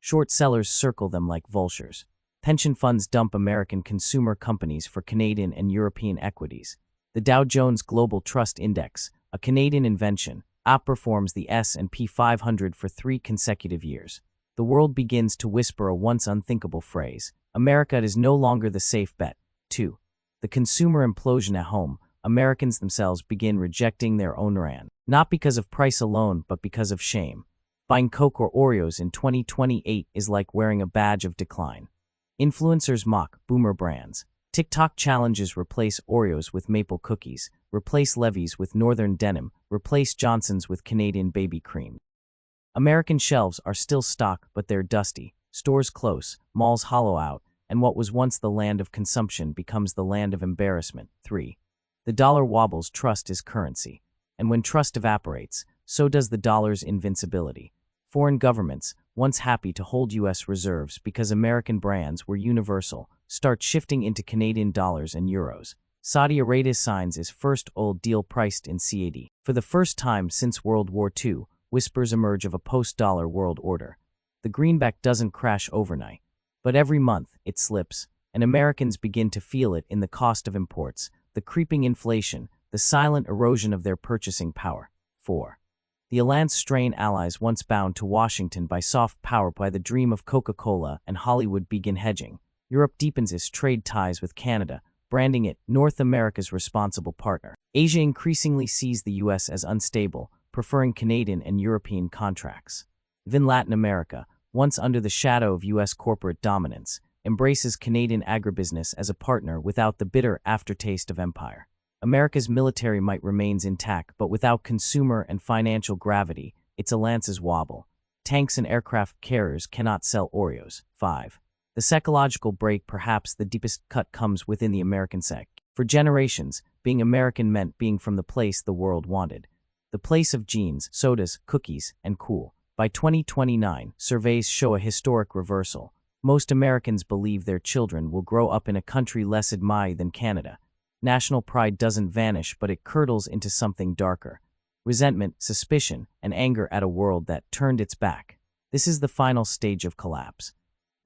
Short sellers circle them like vultures. Pension funds dump American consumer companies for Canadian and European equities. The Dow Jones Global Trust Index, a Canadian invention, outperforms the S&P 500 for 3 consecutive years. The world begins to whisper a once unthinkable phrase: America is no longer the safe bet. 2. The consumer implosion at home. Americans themselves begin rejecting their own brand, not because of price alone, but because of shame. Buying Coke or Oreos in 2028 is like wearing a badge of decline. Influencers mock boomer brands. TikTok challenges replace Oreos with maple cookies, replace Levi's with Northern denim, replace Johnson's with Canadian baby cream. American shelves are still stocked, but they're dusty. Stores close, malls hollow out, and what was once the land of consumption becomes the land of embarrassment. 3. The dollar wobbles. Trust is currency. And when trust evaporates, so does the dollar's invincibility. Foreign governments, once happy to hold U.S. reserves because American brands were universal, start shifting into Canadian dollars and euros. Saudi Arabia signs its first oil deal priced in CAD. For the first time since World War II, whispers emerge of a post-dollar world order. The greenback doesn't crash overnight, but every month it slips, and Americans begin to feel it in the cost of imports, the creeping inflation, the silent erosion of their purchasing power. 4. The alliance strain. Allies once bound to Washington by soft power by the dream of Coca-Cola and Hollywood begin hedging. Europe deepens its trade ties with Canada, branding it North America's responsible partner. Asia increasingly sees the U.S. as unstable, preferring Canadian and European contracts. Even Latin America, once under the shadow of U.S. corporate dominance, embraces Canadian agribusiness as a partner without the bitter aftertaste of empire. America's military might remains intact, but without consumer and financial gravity, its alliances wobble. Tanks and aircraft carriers cannot sell Oreos. 5. The psychological break. Perhaps the deepest cut comes within the American psyche. For generations, being American meant being from the place the world wanted. The place of jeans, sodas, cookies, and cool. By 2029, surveys show a historic reversal. Most Americans believe their children will grow up in a country less admired than Canada. National pride doesn't vanish, but it curdles into something darker. Resentment, suspicion, and anger at a world that turned its back. This is the final stage of collapse.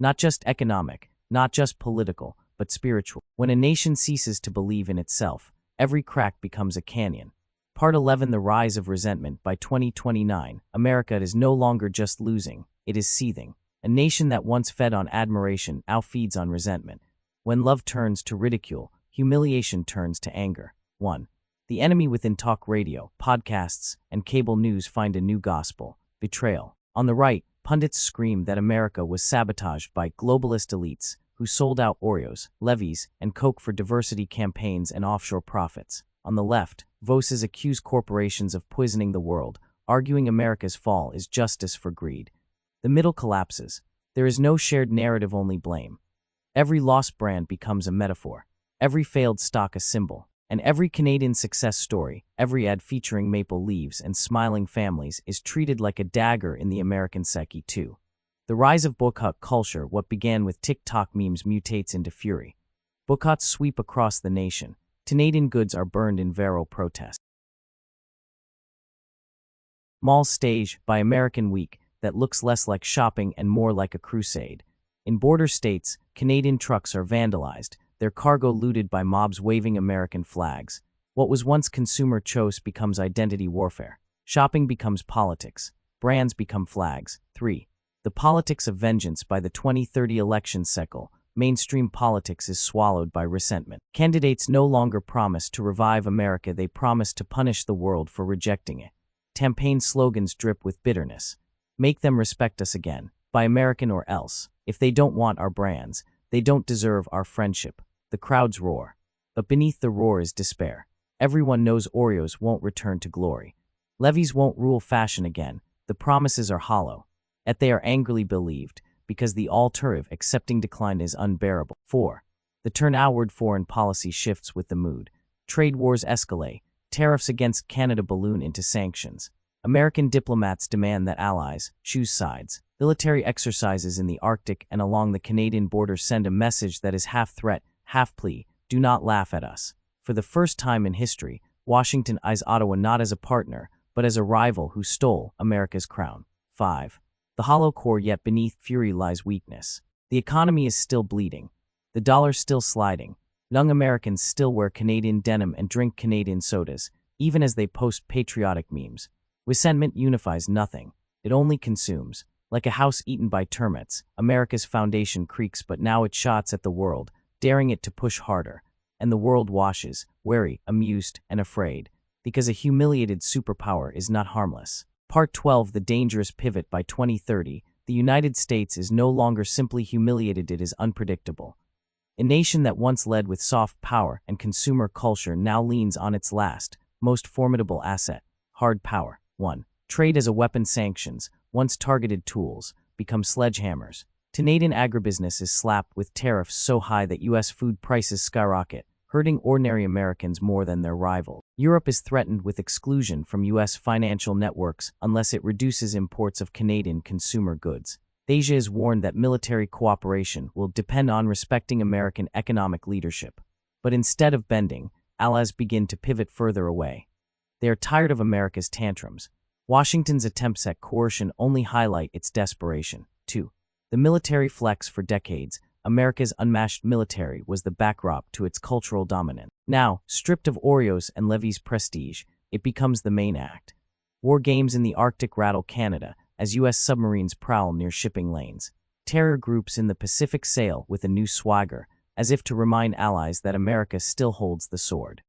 Not just economic, not just political, but spiritual. When a nation ceases to believe in itself, every crack becomes a canyon. Part 11. The rise of resentment. By 2029, America is no longer just losing, it is seething. A nation that once fed on admiration now feeds on resentment. When love turns to ridicule, humiliation turns to anger. 1. The enemy within. Talk radio, podcasts, and cable news find a new gospel: betrayal. On the right, pundits scream that America was sabotaged by globalist elites who sold out Oreos, Levi's, and Coke for diversity campaigns and offshore profits. On the left, voices accuse corporations of poisoning the world, arguing America's fall is justice for greed. The middle collapses. There is no shared narrative, only blame. Every lost brand becomes a metaphor, every failed stock a symbol, and every Canadian success story, every ad featuring maple leaves and smiling families is treated like a dagger in the American psyche. 2. The rise of boycott culture. What began with TikTok memes mutates into fury. Boycotts sweep across the nation. Canadian goods are burned in viral protest. Mall stage. By American Week, that looks less like shopping and more like a crusade. In border states, Canadian trucks are vandalized, their cargo looted by mobs waving American flags. What was once consumer choice becomes identity warfare. Shopping becomes politics. Brands become flags. 3. The politics of vengeance. By the 2030 election cycle, mainstream politics is swallowed by resentment. Candidates no longer promise to revive America, they promise to punish the world for rejecting it. Campaign slogans drip with bitterness. Make them respect us again. Buy American or else. If they don't want our brands, they don't deserve our friendship. The crowds roar. But beneath the roar is despair. Everyone knows Oreos won't return to glory. Levi's won't rule fashion again. The promises are hollow. Yet they are angrily believed, because the alternative, accepting decline, is unbearable. 4. The turn outward. Foreign policy shifts with the mood. Trade wars escalate. Tariffs against Canada balloon into sanctions. American diplomats demand that allies choose sides. Military exercises in the Arctic and along the Canadian border send a message that is half threat, half plea: do not laugh at us. For the first time in history, Washington eyes Ottawa not as a partner, but as a rival who stole America's crown. 5. The hollow core, yet beneath fury lies weakness. The economy is still bleeding. The dollar's still sliding. Young Americans still wear Canadian denim and drink Canadian sodas, even as they post patriotic memes. Resentment unifies nothing. It only consumes. Like a house eaten by termites, America's foundation creaks, but now it shots at the world, daring it to push harder. And the world washes, wary, amused, and afraid, because a humiliated superpower is not harmless. Part 12: The Dangerous Pivot. By 2030, the United States is no longer simply humiliated, it is unpredictable. A nation that once led with soft power and consumer culture now leans on its last, most formidable asset, hard power. 1. Trade as a weapon. Sanctions, once targeted tools, become sledgehammers. Canadian agribusiness is slapped with tariffs so high that U.S. food prices skyrocket, hurting ordinary Americans more than their rivals. Europe is threatened with exclusion from U.S. financial networks unless it reduces imports of Canadian consumer goods. Asia is warned that military cooperation will depend on respecting American economic leadership. But instead of bending, allies begin to pivot further away. They are tired of America's tantrums. Washington's attempts at coercion only highlight its desperation. 2. The military flex. For decades, America's unmatched military was the backdrop to its cultural dominance. Now, stripped of Oreos and Levy's prestige, it becomes the main act. War games in the Arctic rattle Canada as U.S. submarines prowl near shipping lanes. Terror groups in the Pacific sail with a new swagger, as if to remind allies that America still holds the sword.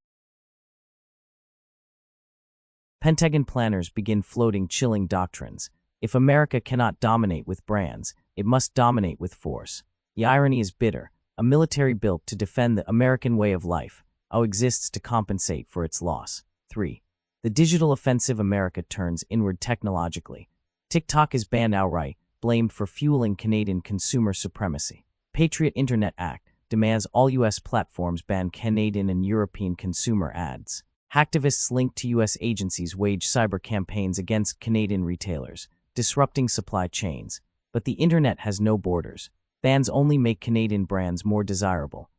Pentagon planners begin floating chilling doctrines. If America cannot dominate with brands, it must dominate with force. The irony is bitter. A military built to defend the American way of life exists to compensate for its loss. 3. The digital offensive. America turns inward technologically. TikTok is banned outright, blamed for fueling Canadian consumer supremacy. Patriot Internet Act demands all U.S. platforms ban Canadian and European consumer ads. Hacktivists linked to U.S. agencies wage cyber campaigns against Canadian retailers, disrupting supply chains. But the internet has no borders. Bans only make Canadian brands more desirable.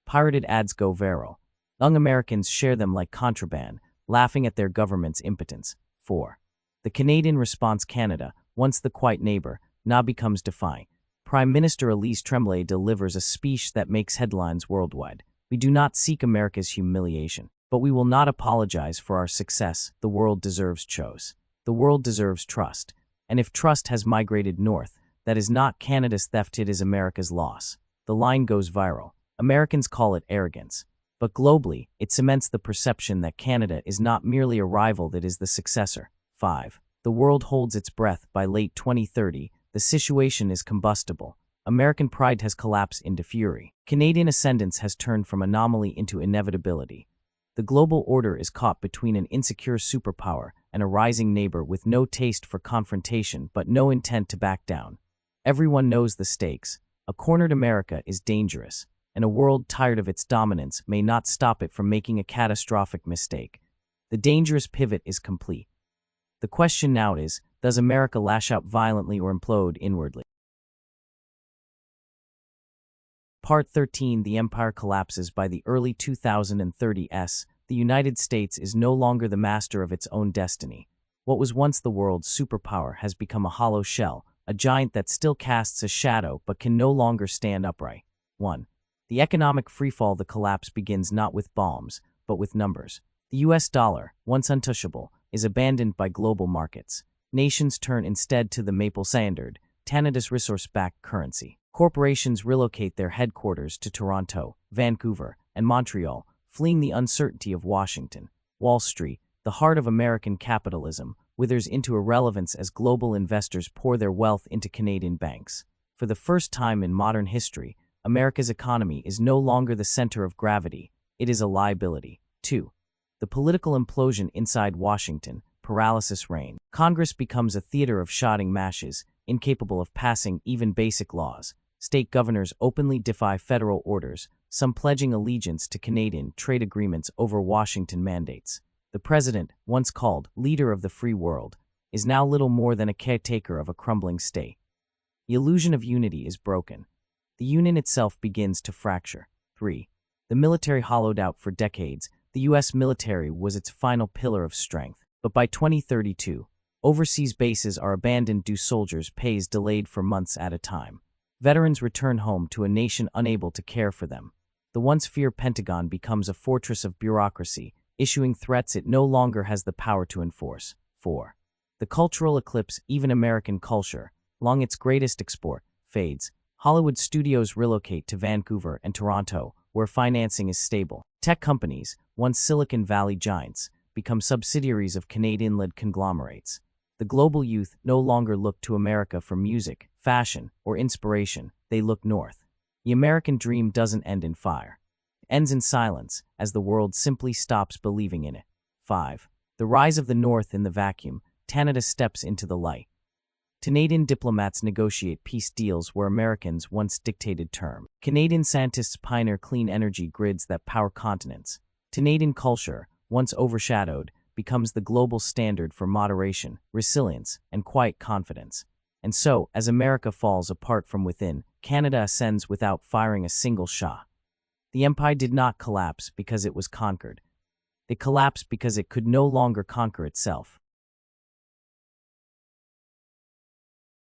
Pirated ads go viral. Young Americans share them like contraband, laughing at their government's impotence. 4. The Canadian response. Canada, once the quiet neighbor, now becomes defiant. Prime Minister Elise Tremblay delivers a speech that makes headlines worldwide. We do not seek America's humiliation, but we will not apologize for our success. The world deserves choice. The world deserves trust. And if trust has migrated north, that is not Canada's theft, it is America's loss. The line goes viral. Americans call it arrogance. But globally, it cements the perception that Canada is not merely a rival, that is the successor. 5. The world holds its breath. By late 2030, the situation is combustible. American pride has collapsed into fury. Canadian ascendance has turned from anomaly into inevitability. The global order is caught between an insecure superpower and a rising neighbor with no taste for confrontation but no intent to back down. Everyone knows the stakes. A cornered America is dangerous, and a world tired of its dominance may not stop it from making a catastrophic mistake. The dangerous pivot is complete. The question now is, does America lash out violently or implode inwardly? Part 13. The empire collapses. By the early 2030s, the United States is no longer the master of its own destiny. What was once the world's superpower has become a hollow shell, a giant that still casts a shadow but can no longer stand upright. 1. The economic freefall. The collapse begins not with bombs, but with numbers. The U.S. dollar, once untouchable, is abandoned by global markets. Nations turn instead to the maple standard, Canada's resource-backed currency. Corporations relocate their headquarters to Toronto, Vancouver, and Montreal, fleeing the uncertainty of Washington. Wall Street, the heart of American capitalism, withers into irrelevance as global investors pour their wealth into Canadian banks. For the first time in modern history, America's economy is no longer the center of gravity, it is a liability. 2. The political implosion inside Washington, paralysis reigns. Congress becomes a theater of shouting matches, incapable of passing even basic laws. State governors openly defy federal orders, some pledging allegiance to Canadian trade agreements over Washington mandates. The president, once called leader of the free world, is now little more than a caretaker of a crumbling state. The illusion of unity is broken. The union itself begins to fracture. 3. The military. Hollowed out for decades, the U.S. military was its final pillar of strength. But by 2032, Overseas bases are abandoned due soldiers' pays delayed for months at a time. Veterans return home to a nation unable to care for them. The once feared Pentagon becomes a fortress of bureaucracy, issuing threats it no longer has the power to enforce. 4. The cultural eclipse, even American culture, long its greatest export, fades. Hollywood studios relocate to Vancouver and Toronto, where financing is stable. Tech companies, once Silicon Valley giants, become subsidiaries of Canadian-led conglomerates. The global youth no longer look to America for music, fashion, or inspiration, they look north. The American dream doesn't end in fire. It ends in silence, as the world simply stops believing in it. 5. The rise of the North in the vacuum, Canada steps into the light. Canadian diplomats negotiate peace deals where Americans once dictated terms. Canadian scientists pioneer clean energy grids that power continents. Canadian culture, once overshadowed, becomes the global standard for moderation, resilience, and quiet confidence. And so, as America falls apart from within, Canada ascends without firing a single shot. The empire did not collapse because it was conquered. It collapsed because it could no longer conquer itself.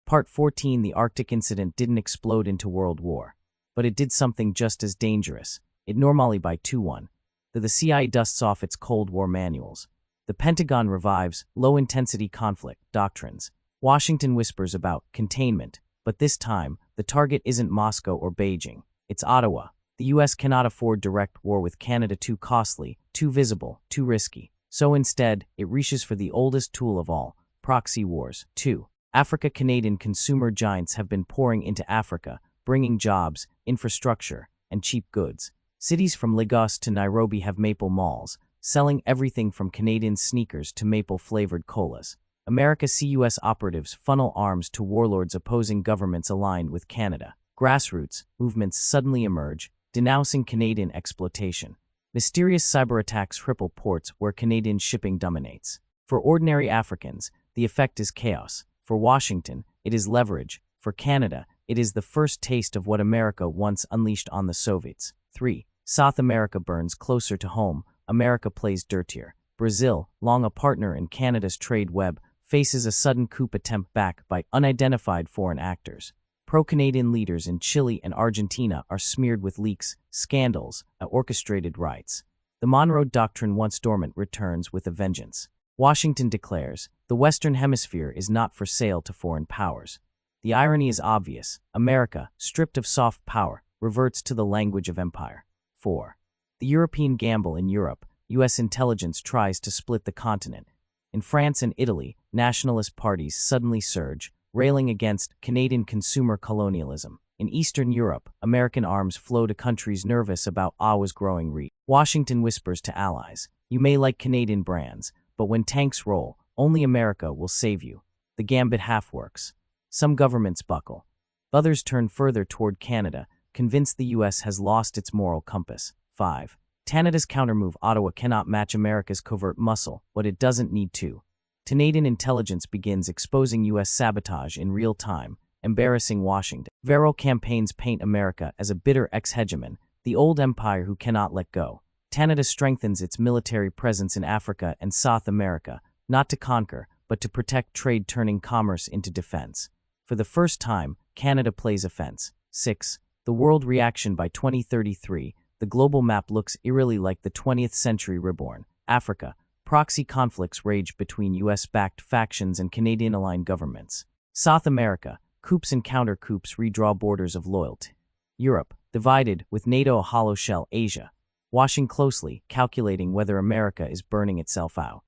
Part 14. The Arctic incident didn't explode into World War. But it did something just as dangerous. It normally by 2-1. The CIA dusts off its Cold War manuals. The Pentagon revives low-intensity conflict doctrines. Washington whispers about containment, but this time, the target isn't Moscow or Beijing. It's Ottawa. The U.S. cannot afford direct war with Canada, too costly, too visible, too risky. So instead, it reaches for the oldest tool of all, proxy wars. 2. Africa. Canadian consumer giants have been pouring into Africa, bringing jobs, infrastructure, and cheap goods. Cities from Lagos to Nairobi have maple malls, selling everything from Canadian sneakers to maple-flavored colas. America. U.S. operatives funnel arms to warlords opposing governments aligned with Canada. Grassroots movements suddenly emerge, denouncing Canadian exploitation. Mysterious cyber attacks cripple ports where Canadian shipping dominates. For ordinary Africans, the effect is chaos. For Washington, it is leverage. For Canada, it is the first taste of what America once unleashed on the Soviets. 3. South America burns closer to home. America plays dirtier. Brazil, long a partner in Canada's trade web, faces a sudden coup attempt backed by unidentified foreign actors. Pro-Canadian leaders in Chile and Argentina are smeared with leaks, scandals, and orchestrated riots. The Monroe Doctrine, once dormant, returns with a vengeance. Washington declares, the Western Hemisphere is not for sale to foreign powers. The irony is obvious. America, stripped of soft power, reverts to the language of empire. 4. The European gamble. In Europe, U.S. intelligence tries to split the continent. In France and Italy, nationalist parties suddenly surge, railing against Canadian consumer colonialism. In Eastern Europe, American arms flow to countries nervous about Ottawa's growing reach. Washington whispers to allies, you may like Canadian brands, but when tanks roll, only America will save you. The gambit half works. Some governments buckle. Others turn further toward Canada, convinced the U.S. has lost its moral compass. 5. Canada's countermove. Ottawa cannot match America's covert muscle, but it doesn't need to. Canadian intelligence begins exposing U.S. sabotage in real time, embarrassing Washington. Viral campaigns paint America as a bitter ex-hegemon, the old empire who cannot let go. Canada strengthens its military presence in Africa and South America, not to conquer, but to protect trade, turning commerce into defense. For the first time, Canada plays offense. 6. The world reaction. By 2033, the global map looks eerily like the 20th century reborn. Africa. Proxy conflicts rage between U.S.-backed factions and Canadian-aligned governments. South America. Coups and counter-coups redraw borders of loyalty. Europe. Divided, with NATO a hollow shell. Asia. Watching closely, calculating whether America is burning itself out.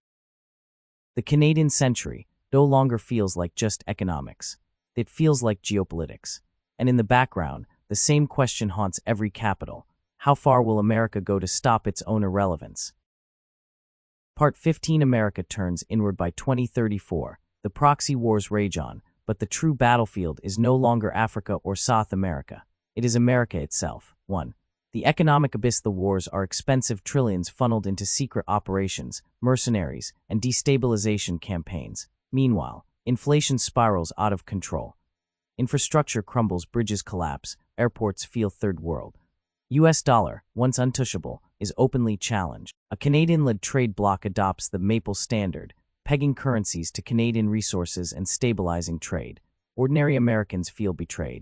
The Canadian century no longer feels like just economics. It feels like geopolitics. And in the background, the same question haunts every capital. How far will America go to stop its own irrelevance? Part 15. America turns inward. By 2034, the proxy wars rage on, but the true battlefield is no longer Africa or South America. It is America itself. 1. The economic abyss. The wars are expensive, trillions funneled into secret operations, mercenaries, and destabilization campaigns. Meanwhile, inflation spirals out of control. Infrastructure crumbles, bridges collapse, airports feel third world. U.S. dollar, once untouchable, is openly challenged. A Canadian-led trade bloc adopts the Maple Standard, pegging currencies to Canadian resources and stabilizing trade. Ordinary Americans feel betrayed.